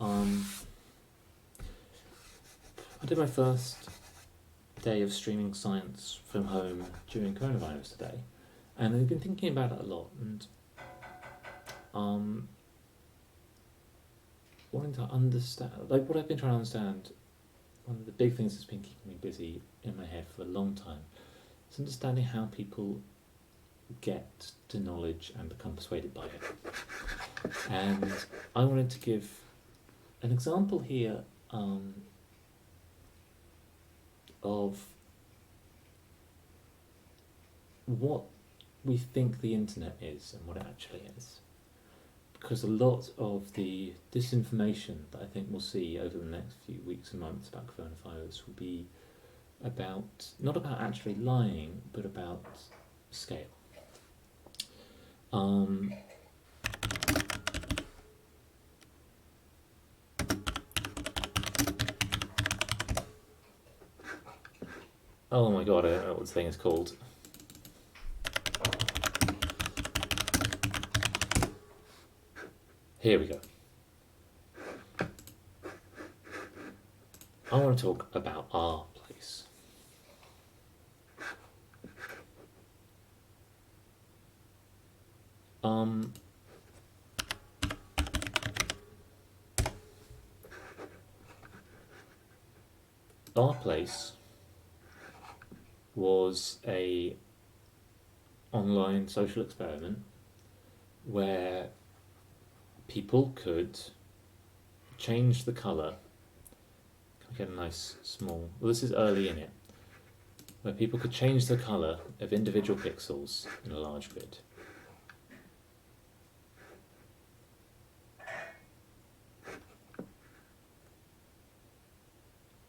I did my first day of streaming science from home during coronavirus today, and I've been thinking about it a lot, and wanting to understand, like what I've been trying to understand. One of the big things that's been keeping me busy in my head for a long time is understanding how people get to knowledge and become persuaded by it. And I wanted to give an example here of what we think the internet is and what it actually is. Because a lot of the disinformation that I think we'll see over the next few weeks and months about coronavirus will be about, not about actually lying, but about scale. Oh my god, I don't know what this thing is called. Here we go. I want to talk about our place. Our place was a online social experiment where people could change the colour. Can I get a nice small... Well, this is early in it. Where people could change the colour of individual pixels in a large grid.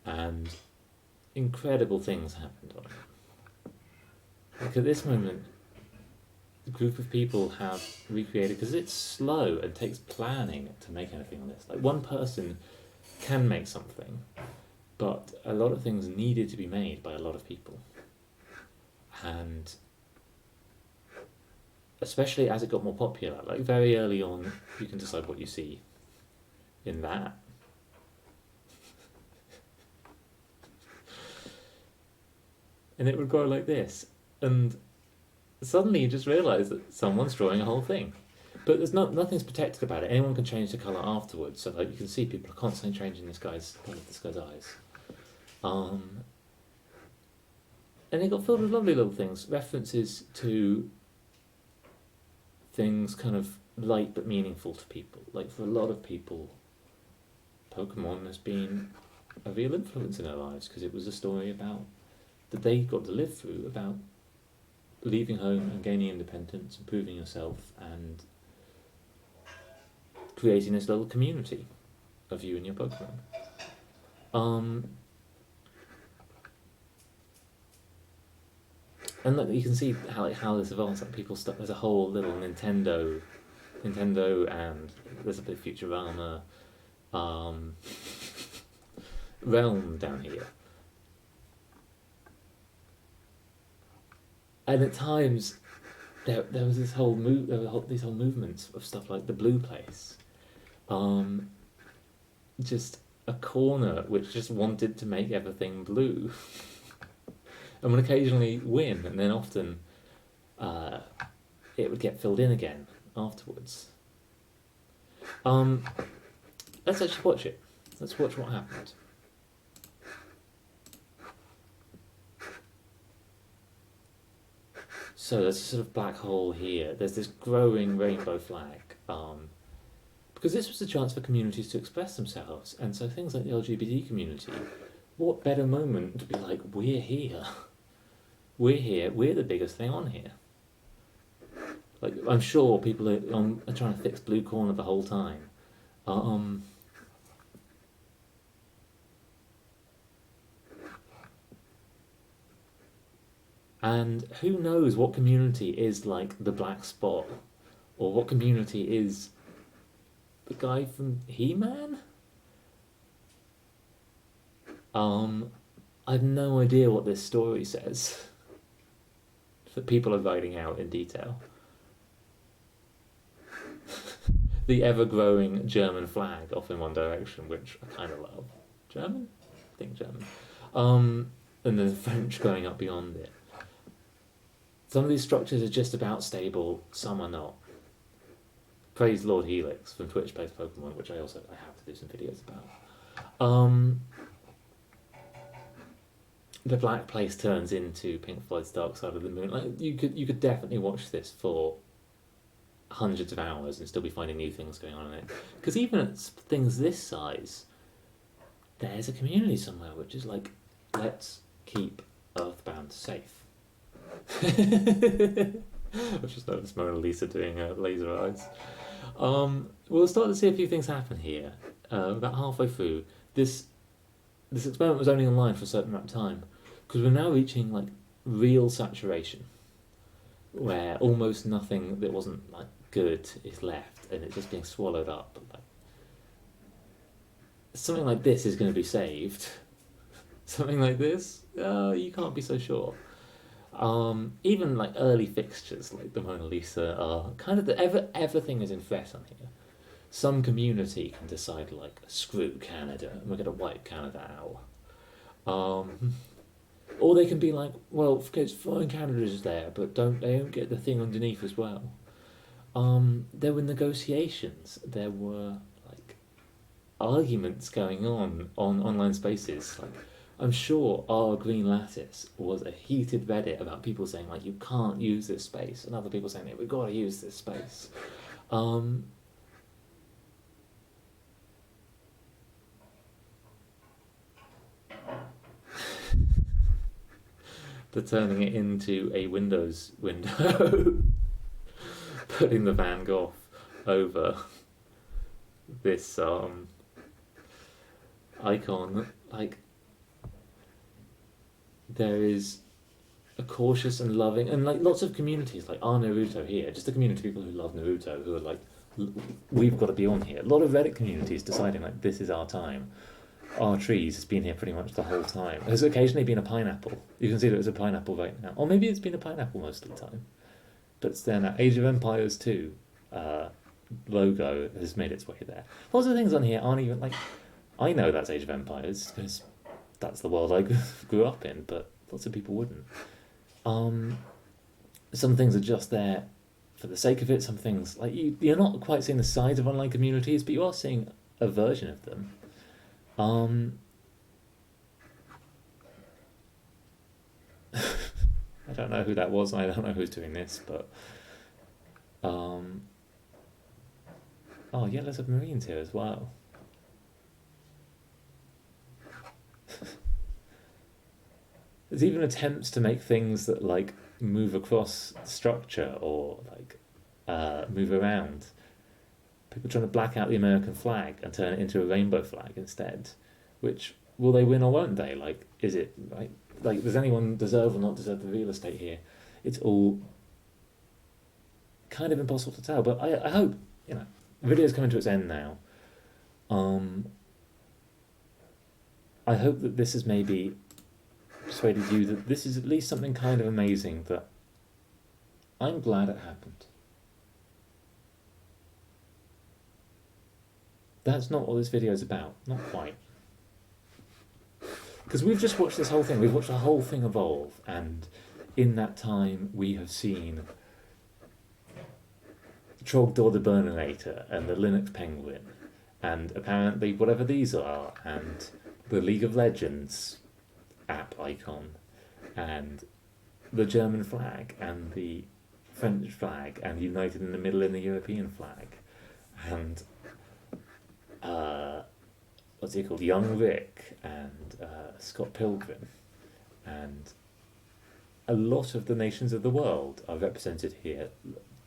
And incredible things happened on it. Like at this moment, a group of people have recreated, because it's slow and takes planning to make anything on this. Like one person can make something, but a lot of things needed to be made by a lot of people. And especially as it got more popular, like very early on, you can decide what you see in that. And it would go like this, and suddenly you just realise that someone's drawing a whole thing. But there's nothing's protected about it. Anyone can change the colour afterwards, so like you can see people are constantly changing this guy's eyes. And it got filled with lovely little things, references to things kind of light but meaningful to people. Like for a lot of people, Pokemon has been a real influence in their lives because it was a story about that they got to live through, about leaving home and gaining independence, improving yourself, and creating this little community of you and your Pokemon. And look, you can see how this evolves. Like people stuck. There's a whole little Nintendo, and there's a bit of Futurama, realm down here. And at times, there was this whole these whole movements of stuff like the Blue Place, just a corner which just wanted to make everything blue, and would occasionally win, and then often it would get filled in again afterwards. Let's actually watch it. Let's watch what happened. So there's a sort of black hole here. There's this growing rainbow flag. Because this was a chance for communities to express themselves. And so things like the LGBT community, what better moment to be like, we're here. We're here. We're the biggest thing on here. Like, I'm sure people are trying to fix Blue Corner the whole time. And who knows what community is like the Black Spot, or what community is the guy from He-Man? I've no idea what this story says that people are writing out in detail. the ever-growing German flag off in one direction, which I kind of love. German? I think German. And then the French going up beyond it. Some of these structures are just about stable, some are not. Praise Lord Helix from Twitch Based Pokemon, which I have to do some videos about. The Black Place turns into Pink Floyd's Dark Side of the Moon. Like you could definitely watch this for hundreds of hours and still be finding new things going on in it. Because even at things this size, there's a community somewhere which is like, let's keep Earthbound safe. I've just noticed Mona Lisa doing laser eyes. We'll start to see a few things happen here. About halfway through, this experiment was only online for a certain amount of time, because we're now reaching like real saturation, where almost nothing that wasn't like good is left, and it's just being swallowed up. Like, something like this is going to be saved. Something like this, you can't be so sure. Even like early fixtures like the Mona Lisa are kind of everything is in threat on here. Some community can decide like, screw Canada, and we're going to wipe Canada out. Or they can be like, well, because fine, Canada's there, but they don't get the thing underneath as well. There were negotiations. There were like arguments going on online spaces. Like, I'm sure our Green Lattice was a heated Reddit about people saying like, you can't use this space, and other people saying that we've got to use this space. They're turning it into a Windows window, putting the Van Gogh over this icon. Like, there is a cautious and loving, and like lots of communities, like our Naruto here, just a community of people who love Naruto, who are like, we've got to be on here. A lot of Reddit communities deciding like, this is our time. Our trees has been here pretty much the whole time. There's occasionally been a pineapple. You can see that it's a pineapple right now. Or maybe it's been a pineapple most of the time. But it's there now. Age of Empires 2 logo has made its way there. Lots of things on here aren't even like, I know that's Age of Empires because that's the world I grew up in, but lots of people wouldn't. Some things are just there for the sake of it. Some things, like you're not quite seeing the size of online communities, but you are seeing a version of them. I don't know who that was, and I don't know who's doing this, but oh yeah, there's Marines here as well. There's even attempts to make things that like move across structure or like move around. People trying to black out the American flag and turn it into a rainbow flag instead. Which, will they win or won't they? Like, is it right? Like, does anyone deserve or not deserve the real estate here? It's all kind of impossible to tell. But I hope, the video's coming to its end now. I hope that this has maybe persuaded you that this is at least something kind of amazing, that I'm glad it happened. That's not what this video is about. Not quite. Because we've just watched this whole thing. We've watched the whole thing evolve, and in that time we have seen Trogdor the Burninator and the Linux Penguin, and apparently whatever these are, and the League of Legends app icon, and the German flag, and the French flag, and united in the middle in the European flag, and what's he called? Young Rick and Scott Pilgrim, and a lot of the nations of the world are represented here.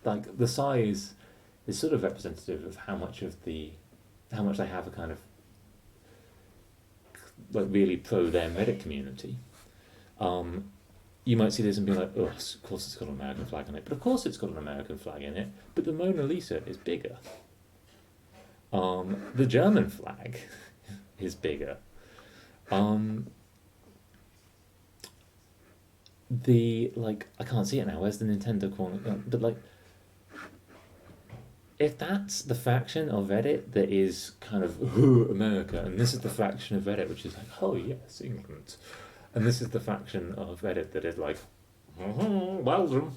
Like, the size is sort of representative of how much they have a kind of like really pro their Reddit community. You might see this and be like, oh, of course it's got an American flag in it, but of course it's got an American flag in it, but the Mona Lisa is bigger. The German flag is bigger. I can't see it now. Where's the Nintendo corner? But like, if that's the faction of Reddit that is kind of America, and this is the faction of Reddit which is like, oh yes, England, and this is the faction of Reddit that is like, Belgium.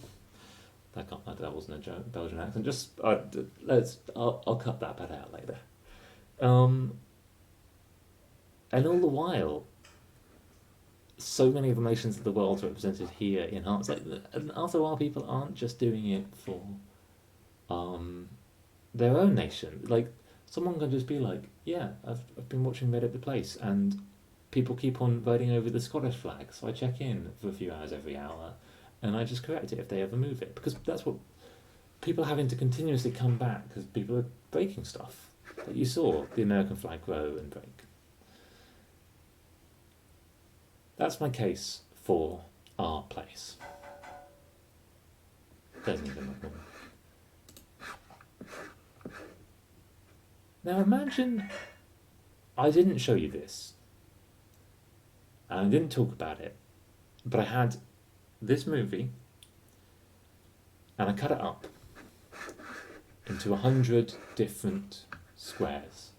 That wasn't a Belgian accent. Just I'll cut that bit out later. And all the while, so many of the nations of the world are represented here in Hearts. Like, and after a while, people aren't just doing it for their own nation. Like, someone can just be like, yeah, I've been watching Reddit The Place, and people keep on voting over the Scottish flag, so I check in for a few hours every hour, and I just correct it if they ever move it, because that's what people are having to continuously come back because people are breaking stuff. Like you saw the American flag grow and break. That's my case for our place. Doesn't even look normal. Now imagine I didn't show you this, and I didn't talk about it, but I had this movie, and I cut it up into 100 different squares.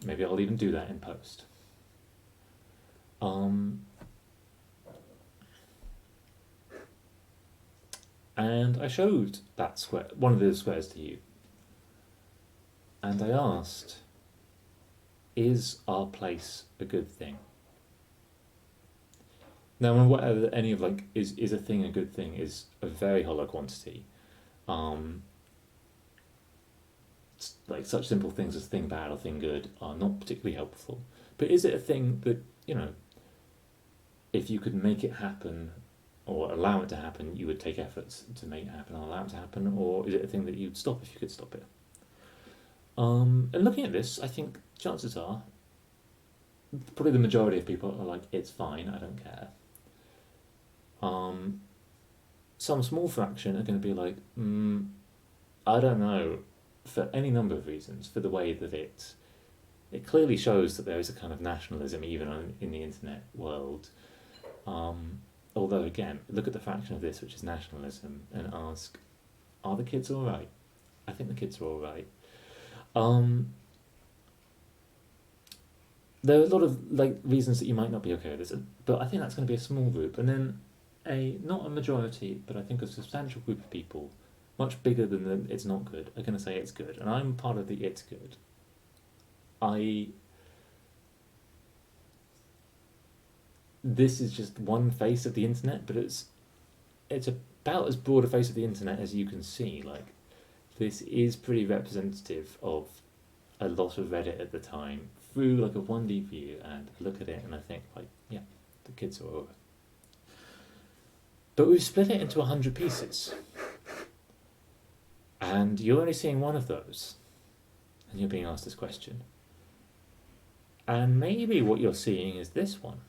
Maybe I'll even do that in post. And I showed that square, one of those squares to you, and I asked, is our place a good thing? Now, whether any of like is a thing a good thing is a very hollow quantity. Like such simple things as thing bad or thing good are not particularly helpful. But is it a thing that, you know, if you could make it happen or allow it to happen, you would take efforts to make it happen and allow it to happen, or is it a thing that you'd stop if you could stop it? And looking at this, I think chances are probably the majority of people are like, it's fine, I don't care. Some small fraction are going to be like, I don't know, for any number of reasons, for the way that it clearly shows that there is a kind of nationalism even in the internet world. Although again, look at the fraction of this which is nationalism and ask, are the kids all right? I think the kids are all right. There are a lot of like reasons that you might not be okay with this, but I think that's going to be a small group, and then not a majority, but I think a substantial group of people, much bigger than the it's not good, are going to say it's good, and I'm part of the it's good. This is just one face of the internet, but it's about as broad a face of the internet as you can see. Like, this is pretty representative of a lot of Reddit at the time through like a 1D view, and I look at it and I think like, yeah, the kids are over. But we've split it into 100 pieces, and you're only seeing one of those, and you're being asked this question. And maybe what you're seeing is this one.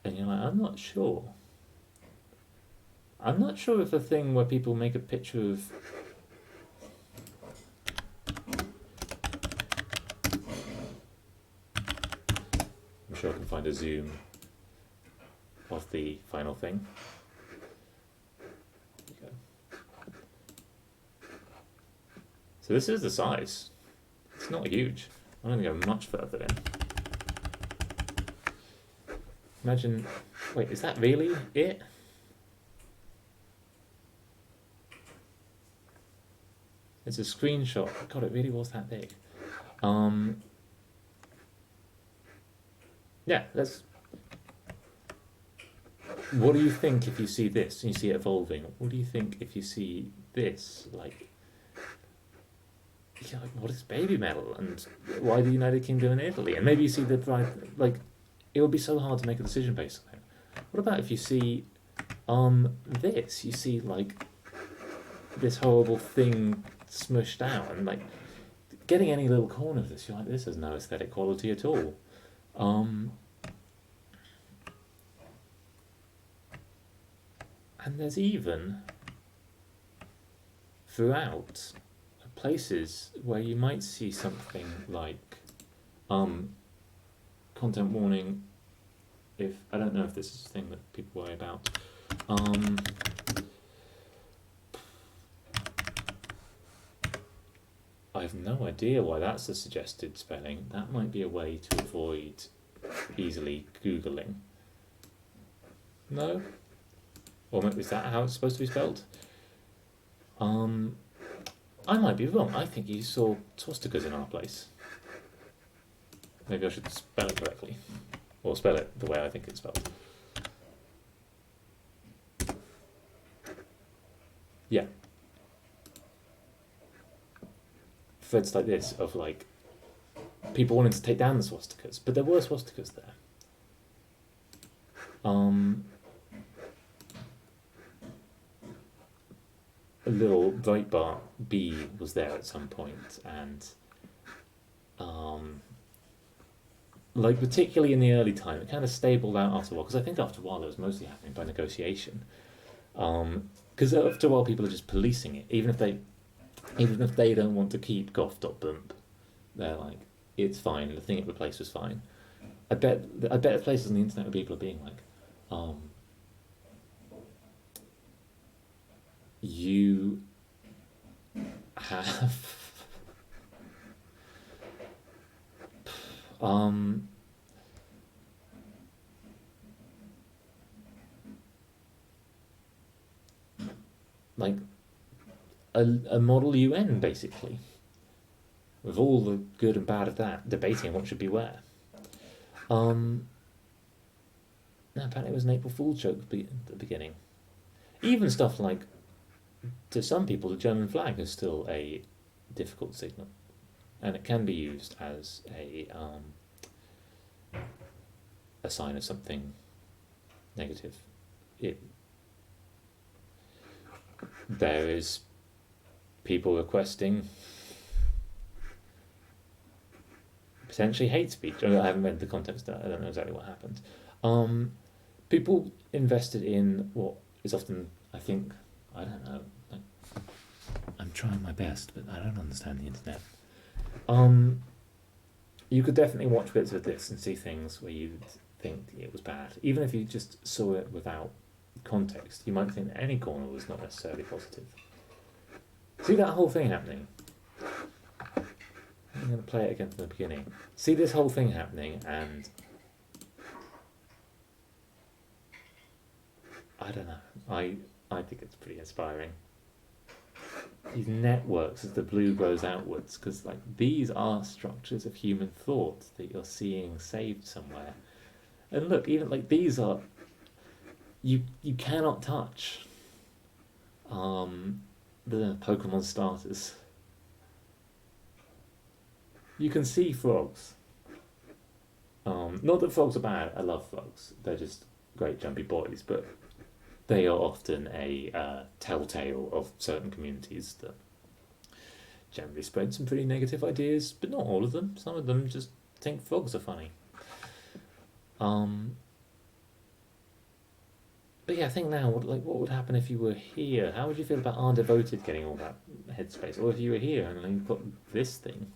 And you're like, I'm not sure. I'm not sure if a thing where people make a picture of I'm sure I can find a zoom of the final thing. There you go. So this is the size. It's not huge. I'm going to go much further in. Imagine, wait, is that really it? It's a screenshot. God, it really was that big. Yeah, let's. What do you think if you see this and you see it evolving? What do you think if you see this? Like, yeah, like, what is baby metal, and why the United Kingdom and Italy? And maybe you see the like. It would be so hard to make a decision based on it. What about if you see this? You see like this horrible thing smushed out, and like getting any little corner of this, you're like, this has no aesthetic quality at all. And there's even throughout places where you might see something like content warning. If I don't know if this is a thing that people worry about. I have no idea why that's the suggested spelling. That might be a way to avoid easily Googling. No? Or is that how it's supposed to be spelled? I might be wrong. I think you saw swastikas in our place. Maybe I should spell it correctly. Or spell it the way I think it's spelled. Yeah. Threads like this of like people wanting to take down the swastikas, but there were swastikas there. A little Breitbart B was there at some point, and like particularly in the early time, it kind of stabled out after a while, because I think after a while it was mostly happening by negotiation. Because after a while people are just policing it, even if they don't want to keep goth.bump, they're like, it's fine. The thing it replaced was fine. I bet there's places on the internet where people are being like, you have like a model UN basically, with all the good and bad of that, debating what should be where. No, apparently it was an April Fool's joke at the beginning. Even stuff like, to some people, the German flag is still a difficult signal, and it can be used as a sign of something negative. There is people requesting potentially hate speech. I haven't read the context. I don't know exactly what happened. People invested in what is often, I think, I don't know. I'm trying my best, but I don't understand the internet. You could definitely watch bits of this and see things where you'd think it was bad. Even if you just saw it without context, you might think that any corner was not necessarily positive. See that whole thing happening? I'm going to play it again from the beginning. See this whole thing happening, and I don't know. I think it's pretty inspiring. These networks as the blue grows outwards, because like these are structures of human thought that you're seeing saved somewhere. And look, even like these are you cannot touch the Pokemon starters. You can see frogs. Not that frogs are bad. I love frogs. They're just great jumpy boys, but they are often a telltale of certain communities that generally spread some pretty negative ideas, but not all of them. Some of them just think frogs are funny. But yeah, I think now, what would happen if you were here? How would you feel about Undevoted getting all that headspace? Or if you were here and then you've got this thing?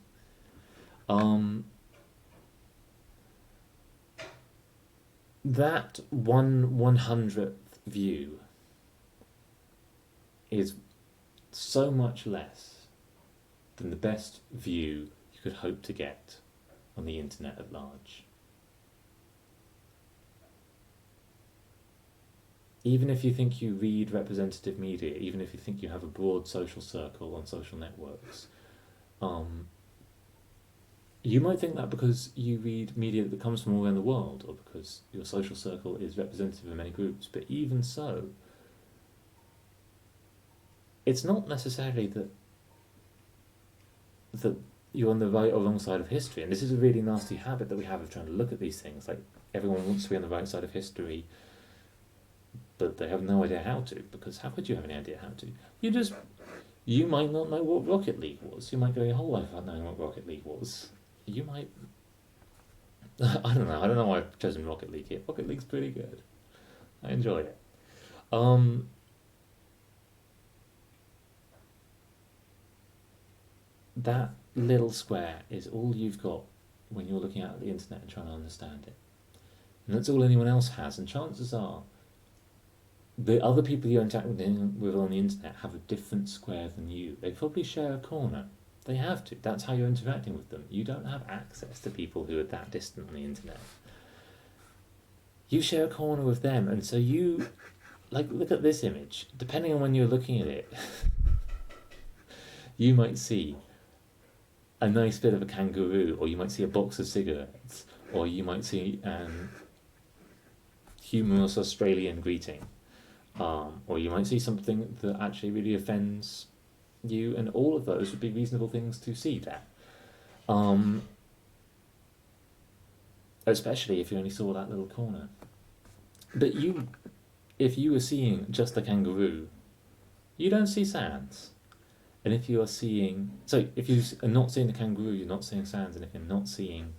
That 1/100th view is so much less than the best view you could hope to get on the internet at large. Even if you think you read representative media, even if you think you have a broad social circle on social networks, you might think that because you read media that comes from all around the world, or because your social circle is representative of many groups, but even so, it's not necessarily that you're on the right or wrong side of history. And this is a really nasty habit that we have of trying to look at these things. Like, everyone wants to be on the right side of history, but they have no idea how to, because how could you have any idea how to? You might not know what Rocket League was. You might go your whole life without knowing what Rocket League was. You might... I don't know why I've chosen Rocket League here. Rocket League's pretty good. I enjoy it. That little square is all you've got when you're looking at the internet and trying to understand it. And that's all anyone else has, and chances are the other people you interact with on the internet have a different square than you. They probably share a corner. They have to. That's how you're interacting with them. You don't have access to people who are that distant on the internet. You share a corner with them, and so you, like, look at this image. Depending on when you're looking at it, you might see a nice bit of a kangaroo, or you might see a box of cigarettes, or you might see an humorous Australian greeting, or you might see something that actually really offends you, and all of those would be reasonable things to see there. Especially if you only saw that little corner. But if you were seeing just the kangaroo, you don't see Sans. And if you are seeing, so if you are not seeing the kangaroo, you're not seeing Sans, and if you're not seeing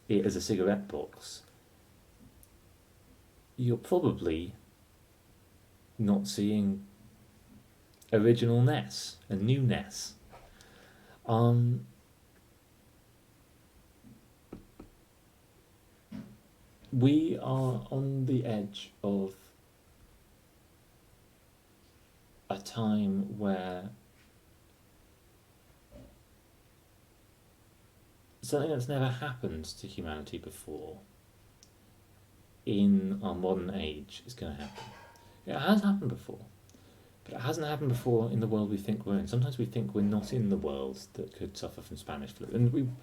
it as a cigarette box, you're probably not seeing original Ness and new Ness. We are on the edge of a time where something that's never happened to humanity before in our modern age is going to happen. It has happened before, but it hasn't happened before in the world we think we're in. Sometimes we think we're not in the world that could suffer from Spanish flu, and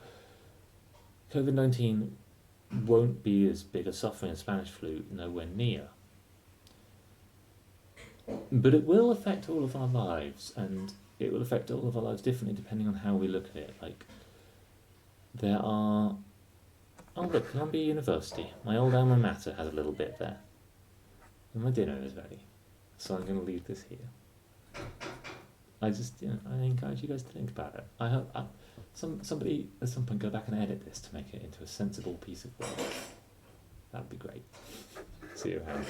COVID-19 won't be as big a suffering as Spanish flu, nowhere near. But it will affect all of our lives, and it will affect all of our lives differently depending on how we look at it. Like, there are... Oh look, Columbia University. My old alma mater has a little bit there. And my dinner is ready, so I'm going to leave this here. I encourage you guys to think about it. I hope somebody at some point go back and edit this to make it into a sensible piece of work. That would be great. See you around.